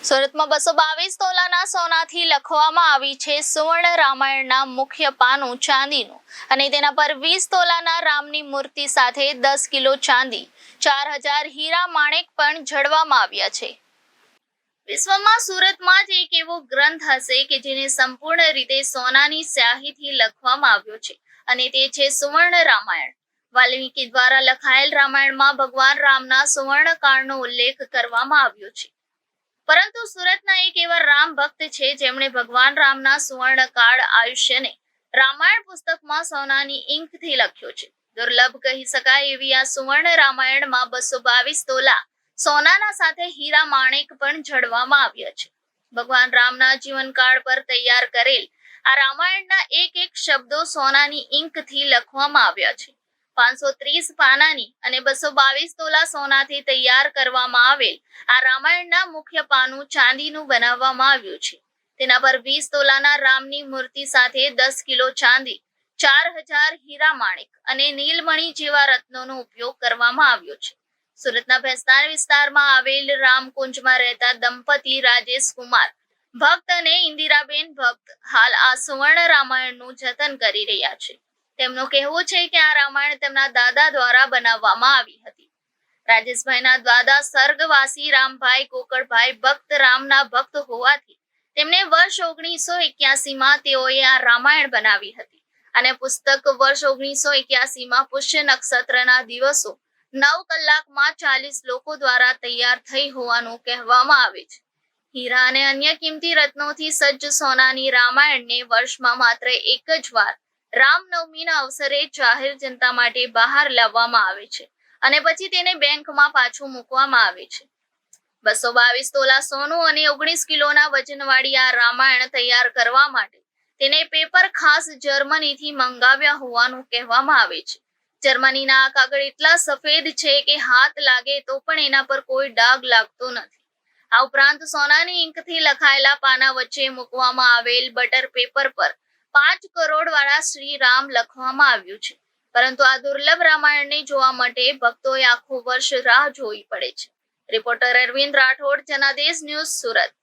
સુરતમાં 222 તોલાના સોનાથી લખવામાં આવી છે સુવર્ણ રામાયણના મુખ્ય પાનું ચાંદીનું અને તેના પર 20 તોલાના રામની મૂર્તિ સાથે 10 કિલો ચાંદી, 4000 હીરા માણેક પણ જડવામાં આવ્યા છે। વિશ્વમાં સુરતમાં જ એક એવો ગ્રંથ હશે કે જેને સંપૂર્ણ રીતે સોનાની સ્યાહીથી લખવામાં આવ્યો છે અને તે છે સુવર્ણ રામાયણ। વાલ્મીકી દ્વારા લખાયેલ રામાયણમાં ભગવાન રામના સુવર્ણકાળનો ઉલ્લેખ કરવામાં આવ્યો છે, પરંતુ સુરતના એક એવા રામ ભક્ત છે જેમણે ભગવાન રામના સુવર્ણકાળ આયુષ્યને રામાયણ પુસ્તકમાં સોનાની ઇંકથી લખ્યો છે। દુર્લભ કહી શકાય એવી આ સુવર્ણ રામાયણમાં 222 તોલા સોનાના સાથે હીરા માણેક પણ જડવામાં આવ્યા છે। ભગવાન રામના જીવનકાળ પર તૈયાર કરેલ આ રામાયણના એક એક શબ્દો સોનાની ઇંકથી લખવામાં આવ્યા છે। 530 પાનાની અને 222 તોલા સોનાથી તૈયાર કરવામાં આવેલ આ રામાયણના મુખ્ય પાનું ચાંદીનું બનાવવામાં આવ્યું છે। તેના પર 20 તોલાના રામની મૂર્તિ સાથે 10 કિલો ચાંદી, 4000 હીરા માણેક અને નીલમણી જેવા રત્નોનો ઉપયોગ કરવામાં આવ્યો છે। સુરતના ભેસ્તાન વિસ્તારમાં આવેલ રામકુંજમાં રહેતા દંપતી રાજેશ કુમાર ભક્ત અને ઇન્દિરાબેન ભક્ત હાલ આ સુવર્ણ રામાયણનું જતન કરી રહ્યા છે। તેમનું કહેવું છે કે આ રામાયણ તેમના દાદા દ્વારા બનાવવામાં આવી હતી। રાજેશભાઈના દાદા સ્વર્ગવાસી રામભાઈ કોકડભાઈ ભક્ત રામના ભક્ત હોવાથી તેમને વર્ષ 1981માં તેઓએ આ રામાયણ બનાવી હતી અને પુસ્તક વર્ષ 1981માં પુષ્ય નક્ષત્રના દિવસો 9 કલાકમાં 40 લોકો દ્વારા તૈયાર થઈ હોવાનું કહેવામાં આવે છે। હીરા અને અન્ય કિંમતી રત્નોથી સજ્જ સોનાની રામાયણને વર્ષમાં માત્ર એક જ વાર રામનવમીના અવસરે જાહેર જનતા માટે બહાર લાવવામાં આવે છે અને પછી તેને બેંકમાં પાછું મૂકવામાં આવે છે। 222 તોલા સોનું અને 19 કિલોના વજનવાળી આ રામાયણ તૈયાર કરવા માટે તેને પેપર ખાસ જર્મનીથી મંગાવ્યા હોવાનું કહેવામાં આવે છે। જર્મનીના આ કાગળ એટલા સફેદ છે કે હાથ લાગે તો પણ એના પર કોઈ ડાઘ લાગતો નથી। આ ઉપરાંત સોનાની ઇંકથી લખાયેલા પાના વચ્ચે મૂકવામાં આવેલ બટર પેપર પર 5 કરોડ વાળા શ્રી રામ લખવામાં આવ્યું છે, પરંતુ આ દુર્લભ રામાયણને જોવા માટે ભક્તોએ આખું વર્ષ રાહ જોવી પડે છે। Reporter Arvind Rathod, Janadesh news, Surat.